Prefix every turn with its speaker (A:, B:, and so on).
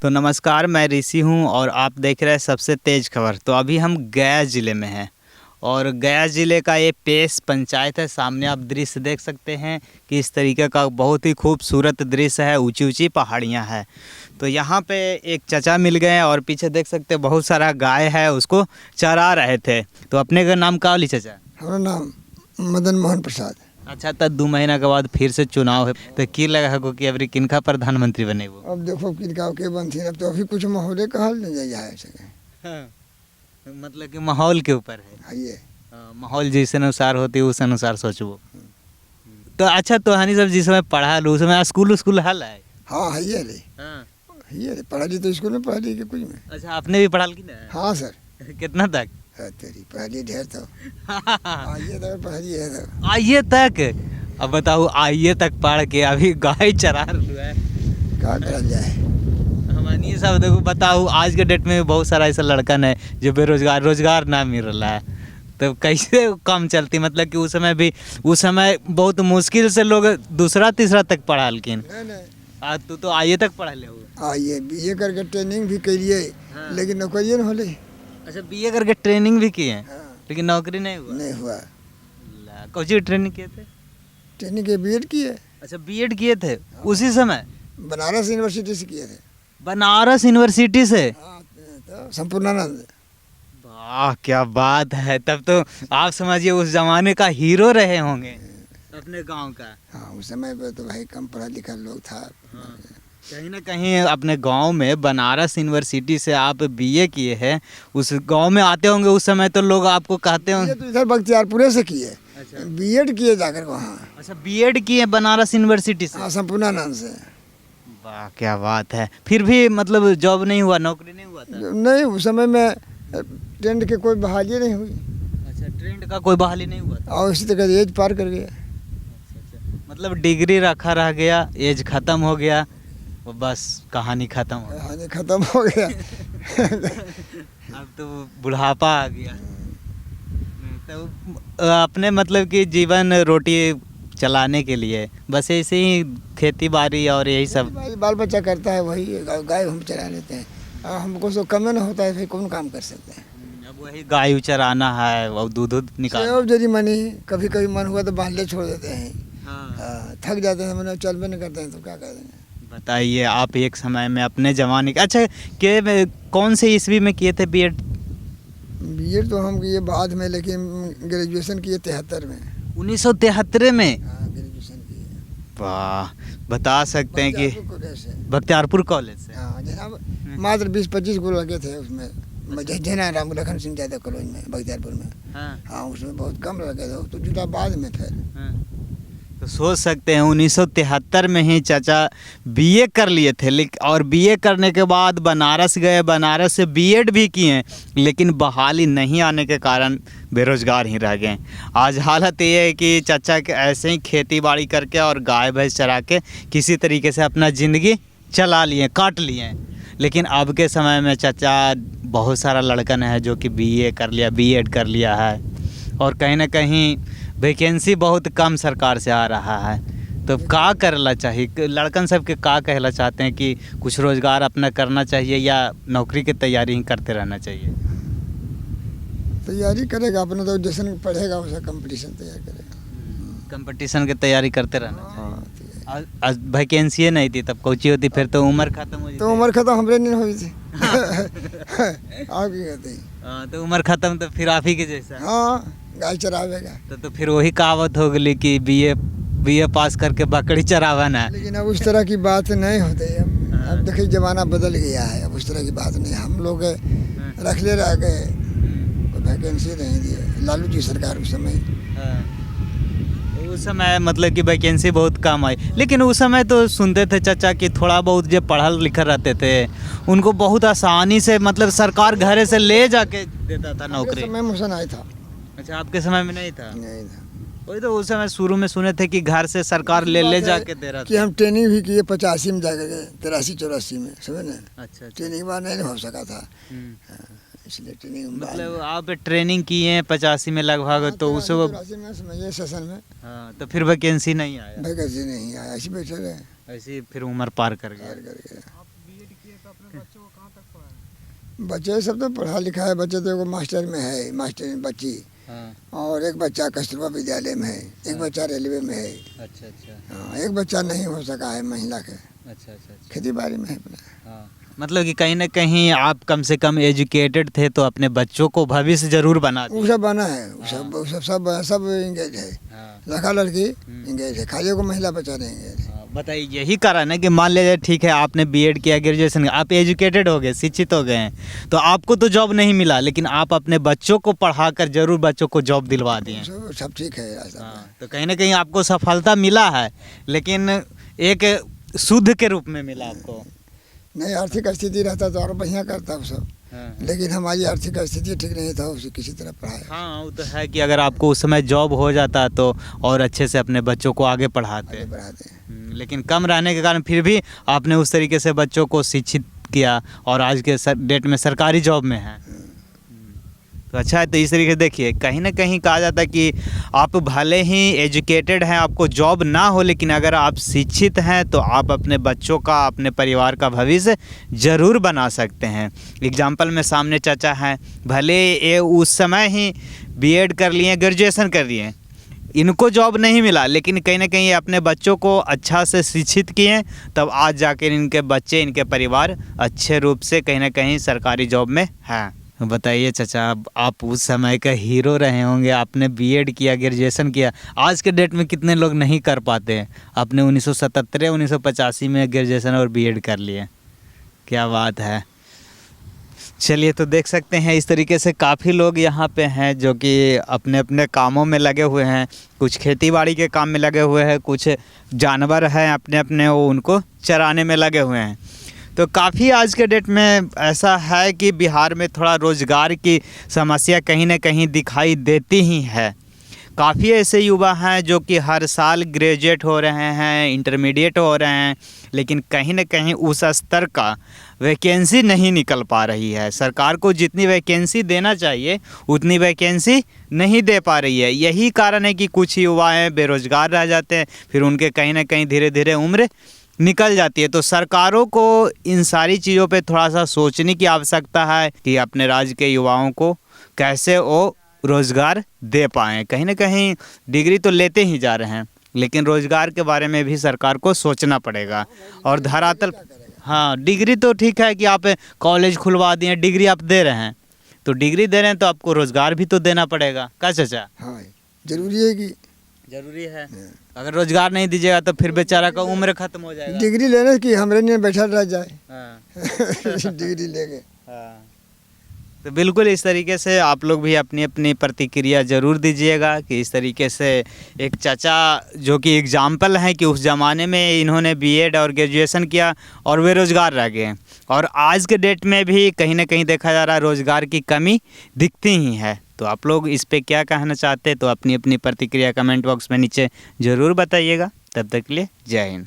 A: तो नमस्कार, मैं ऋषि हूँ और आप देख रहे हैं सबसे तेज़ खबर। तो अभी हम गया ज़िले में हैं और गया ज़िले का ये पेश पंचायत है। सामने आप दृश्य देख सकते हैं कि इस तरीके का बहुत ही खूबसूरत दृश्य है। ऊंची ऊंची पहाड़ियाँ हैं। तो यहाँ पे एक चाचा मिल गए और पीछे देख सकते हैं बहुत सारा गाय है, उसको चरा रहे थे। तो अपने का नाम का ली चाचा?
B: हमारा नाम मदन मोहन प्रसाद।
A: अच्छा, तब 2 महीना के बाद फिर से चुनाव है, तो की लगा हो कि अभी किनका प्रधानमंत्री बने वो?
B: अब देखो किनका के बनती, अब तो अभी कुछ माहौल कहल नहीं जाए सके।
A: हाँ। मतलब कि माहौल के ऊपर है।
B: ये
A: माहौल जिस अनुसार होती है उस अनुसार सोचबो। तो अच्छा, तो हनी सब जिस समय पढ़ा लो उस समय स्कूल हल है?
B: हाँ है ये रे।
A: हाँ।
B: ये रे पढ़ा ली तो स्कूल में पढ़ा ली कि कुछ में।
A: अच्छा, आपने भी पढ़ा की ना?
B: हाँ सर।
A: कितना तक?
B: तेरी पढ़ा ली ढेर तो आइए तक पढ़ा ली है तो।
A: आइए तक? अब बताओ, आइए तक पढ़ के अभी गाय चरा रहा है,
B: क्या करा जाए।
A: हमारी सब देखो। बताओ, आज के डेट में बहुत सारा ऐसा लड़कन है जो बेरोजगार, रोजगार ना मिल रहा है, तो कैसे काम चलती? मतलब कि उस समय बहुत मुश्किल से लोग दूसरा तीसरा तक पढ़ा लेकिन तू तो आइए तक पढ़ा ले हो।
B: आइए बीए करके ट्रेनिंग भी करिए।
A: हाँ।
B: लेकिन नौकरी न होले।
A: अच्छा, बीए करके ट्रेनिंग भी किए हैं?
B: हाँ।
A: लेकिन नौकरी नहीं हुआ?
B: नहीं हुआ।
A: कौन सी ट्रेनिंग किए थे?
B: ट्रेनिंग के बीएड किए।
A: अच्छा, बीएड किए थे उसी समय?
B: बनारस यूनिवर्सिटी से किए थे।
A: बनारस यूनिवर्सिटी से?
B: हाँ, तो संपूर्णानंद।
A: वाह, क्या बात है। तब तो आप समझिए उस जमाने का हीरो रहे होंगे अपने गांव का।
B: हाँ, उस समय पे तो भाई कम पढ़ा लिखा लोग था।
A: हाँ। कहीं ना कहीं अपने गांव में बनारस यूनिवर्सिटी से आप बीए किए हैं, उस गांव में आते होंगे उस समय तो लोग आपको कहते होंगे।
B: तो इधर बख्तियारपुरे से किए।
A: अच्छा।
B: बीएड किए जाकर वहाँ।
A: अच्छा, बीएड किए बनारस यूनिवर्सिटी से?
B: हाँ, संपूर्णानंद से।
A: वाह, क्या बात है। फिर भी मतलब जॉब नहीं हुआ, नौकरी नहीं हुआ था?
B: नहीं, उस समय में ट्रेंड के कोई बहाली नहीं हुई।
A: अच्छा, ट्रेंड का कोई बहाली नहीं हुआ था?
B: और इसी तरह एज पार कर गया।
A: अच्छा, मतलब डिग्री रखा रह गया, एज खत्म हो गया, वो बस कहानी खत्म हो गई।
B: कहानी खत्म हो गया।
A: अब तो बुढ़ापा आ गया। तो अपने मतलब कि जीवन रोटी चलाने के लिए बस ऐसे ही खेती बाड़ी और यही सब?
B: बाल बच्चा करता है वही, गाय हम चला लेते हैं। हमको तो कम न होता है, फिर कौन काम कर सकते हैं।
A: अब वही गाय चराना है और दूध निकाल।
B: जरी मनी कभी कभी मन हुआ तो बांध ले छोड़ देते हैं।
A: हाँ।
B: थक जाते हैं, मैंने चल भी नहीं करते हैं तो क्या कर देंगे।
A: बताइए, आप एक समय में अपने जमाने के, अच्छा के कौन से ईस्वी में किए थे बीएड?
B: बीएड तो हम किए बाद में, लेकिन ग्रेजुएशन किए 73 में।
A: 1973 में?
B: हाँ, ग्रेजुएशन किए।
A: वाह, बता सकते हैं कि बख्तियारपुर कॉलेज से?
B: हाँ, जहाँ मात्र 20-25 को लगे थे उसमें। जना राम लखन सिंह यादव कॉलेज में बख्तियारपुर में। हाँ, उसमें बहुत कम लगे थे, तो जुटा बाद में फिर।
A: तो सोच सकते हैं 1973 में ही चाचा बीए कर लिए थे, लेकिन और बीए करने के बाद बनारस गए, बनारस से बीएड भी किए, लेकिन बहाली नहीं आने के कारण बेरोजगार ही रह गए। आज हालत ये है कि चाचा के ऐसे ही खेती बाड़ी करके और गाय भैंस चरा के किसी तरीके से अपना ज़िंदगी चला लिए, काट लिए। लेकिन अब के समय में चाचा बहुत सारा लड़कन है जो कि बीए कर लिया, बीएड कर लिया है, और कहीं ना कहीं वैकेंसी बहुत कम सरकार से आ रहा है। तो क्या करना चाहिए लड़कन सब के? क्या कहना चाहते हैं कि कुछ रोज़गार अपना करना चाहिए या नौकरी की तैयारी ही करते रहना चाहिए?
B: तैयारी करेगा अपना, तो जैसे पढ़ेगा वैसा कंपटीशन तैयार करेगा।
A: कंपटीशन की तैयारी करते रहना
B: चाहिए।
A: आज वैकेंसी नहीं थी तब कोची होती, फिर तो उम्र खत्म हो जाती।
B: तो उम्र खत्म हमरे नहीं हुई थी। आप ही कहते
A: हैं। तो उम्र खत्म तो फिर आप ही के जैसा।
B: हाँ, गाय चरावेगा।
A: तो फिर वही कहावत हो गई कि बीए पास करके बकरी चरावाना।
B: लेकिन अब उस तरह की बात नहीं होती। अब देखिए ज़माना बदल गया है, अब उस तरह की बात नहीं। हम लोग रख ले रह गए, कोई वैकेंसी नहीं दी लालू जी सरकार उस समय।
A: उस समय मतलब कि वैकेंसी बहुत कम आई, लेकिन उस समय तो सुनते थे चाचा कि थोड़ा बहुत जो पढ़ा लिखा रहते थे उनको बहुत आसानी से मतलब सरकार घरे से ले जाके देता था नौकरी।
B: समय मुसन आया था।
A: अच्छा, आपके समय में नहीं था?
B: नहीं था।
A: वही तो उस समय शुरू में सुने थे कि घर से सरकार ले जाके दे रहा था।
B: कि हम ट्रेनिंग भी किए 85 में जाकर के, 83-84 में, समझ ना।
A: अच्छा,
B: ट्रेनिंग बार नहीं हो सका था, इसलिए ट्रेनिंग
A: मतलब आप ट्रेनिंग किए हैं 85 में लगभग, तो उस
B: समझिए सेशन में।
A: हाँ, तो फिर वैकेंसी नहीं आया?
B: वैकेंसी नहीं आया, ऐसे बैठे रहे,
A: ऐसे फिर उम्र पार कर गया।
B: आप बीएड किए तो अपना बच्चे सब तो पढ़ा लिखा है। बच्चे तो एगो मास्टर में है, मास्टर में बच्ची, और एक बच्चा कस्तूरबा विद्यालय में है, एक बच्चा रेलवे में है।
A: अच्छा अच्छा।
B: हाँ, एक बच्चा नहीं हो सका है महिला के,
A: अच्छा अच्छा अच्छा।
B: खेती बाड़ी में है अपना।
A: हाँ, मतलब कि कहीं ना कहीं आप कम से कम एजुकेटेड थे तो अपने बच्चों को भविष्य जरूर बना
B: वो सब बना है, वो सब इंगेज है। लड़का लड़की इंगेज है, खाली को महिला बच्चा नहीं इंगेज है।
A: बताइए, यही कारण है कि मान लीजिए ठीक है आपने बीएड किया, ग्रेजुएशन, आप एजुकेटेड हो गए, शिक्षित हो गए हैं, तो आपको तो जॉब नहीं मिला, लेकिन आप अपने बच्चों को पढ़ाकर जरूर बच्चों को जॉब दिलवा दिए।
B: सब ठीक है।
A: तो कहीं ना कहीं आपको सफलता मिला है, लेकिन एक शुद्ध के रूप में मिला आपको।
B: नहीं, आर्थिक स्थिति रहता तो और बढ़िया करता वो सब, लेकिन हमारी आर्थिक स्थिति ठीक नहीं था, उसे किसी तरह पढ़ाया।
A: हाँ, वो तो है कि अगर आपको उस समय जॉब हो जाता तो और अच्छे से अपने बच्चों को आगे पढ़ाते। लेकिन कम रहने के कारण फिर भी आपने उस तरीके से बच्चों को शिक्षित किया और आज के डेट में सरकारी जॉब में है। तो अच्छा है। तो इस तरीके से देखिए, कहीं ना कहीं कहा जाता है कि आप भले ही एजुकेटेड हैं, आपको जॉब ना हो, लेकिन अगर आप शिक्षित हैं तो आप अपने बच्चों का, अपने परिवार का भविष्य ज़रूर बना सकते हैं। एग्जाम्पल में सामने चाचा हैं, भले ये उस समय ही बीएड कर लिए, ग्रेजुएशन कर लिए, इनको जॉब नहीं मिला, लेकिन कहीं ना कहीं अपने बच्चों को अच्छा से शिक्षित किए, तब आज जाकर इनके बच्चे, इनके परिवार अच्छे रूप से कहीं ना कहीं सरकारी जॉब में हैं। बताइए चाचा, आप उस समय का हीरो रहे होंगे, आपने बीएड किया, ग्रेजुएशन किया, आज के डेट में कितने लोग नहीं कर पाते हैं। आपने 1977 1985 में ग्रेजुएशन और बीएड कर लिए, क्या बात है। चलिए, तो देख सकते हैं इस तरीके से काफ़ी लोग यहाँ पे हैं जो कि अपने अपने कामों में लगे हुए हैं। कुछ खेती बाड़ी के काम में लगे हुए हैं, कुछ जानवर हैं अपने अपने वो उनको चराने में लगे हुए हैं। तो काफ़ी आज के डेट में ऐसा है कि बिहार में थोड़ा रोज़गार की समस्या कहीं ना कहीं दिखाई देती ही है। काफ़ी ऐसे युवा हैं जो कि हर साल ग्रेजुएट हो रहे हैं, इंटरमीडिएट हो रहे हैं, लेकिन कहीं ना कहीं उस स्तर का वैकेंसी नहीं निकल पा रही है। सरकार को जितनी वैकेंसी देना चाहिए उतनी वैकेंसी नहीं दे पा रही है। यही कारण है कि कुछ युवाएं बेरोज़गार रह जाते हैं, फिर उनके कहीं ना कहीं धीरे धीरे उम्र निकल जाती है। तो सरकारों को इन सारी चीज़ों पे थोड़ा सा सोचने की आवश्यकता है कि अपने राज्य के युवाओं को कैसे वो रोज़गार दे पाएँ। कहीं ना कहीं डिग्री तो लेते ही जा रहे हैं, लेकिन रोज़गार के बारे में भी सरकार को सोचना पड़ेगा। और धरातल, हाँ, डिग्री तो ठीक है कि आप कॉलेज खुलवा दिए, डिग्री आप दे रहे हैं, तो डिग्री दे रहे हैं तो आपको रोज़गार भी तो देना पड़ेगा। क्या चाचा?
B: हाँ, जरूरी है कि
A: जरूरी है। अगर रोजगार नहीं दीजिएगा तो फिर बेचारा का उम्र खत्म हो जाएगा।
B: डिग्री लेने की हमरे लिए बैठा रह जाए।
A: हाँ।
B: डिग्री लेके।
A: हाँ। तो बिल्कुल इस तरीके से आप लोग भी अपनी अपनी प्रतिक्रिया ज़रूर दीजिएगा कि इस तरीके से एक चाचा जो कि एग्जाम्पल हैं कि उस ज़माने में इन्होंने बीएड और ग्रेजुएशन किया और बेरोज़गार रह गए, और आज के डेट में भी कहीं ना कहीं देखा जा रहा है रोज़गार की कमी दिखती ही है। तो आप लोग इस पे क्या कहना चाहते हैं, तो अपनी अपनी प्रतिक्रिया कमेंट बॉक्स में नीचे ज़रूर बताइएगा। तब तक के लिए जय हिंद।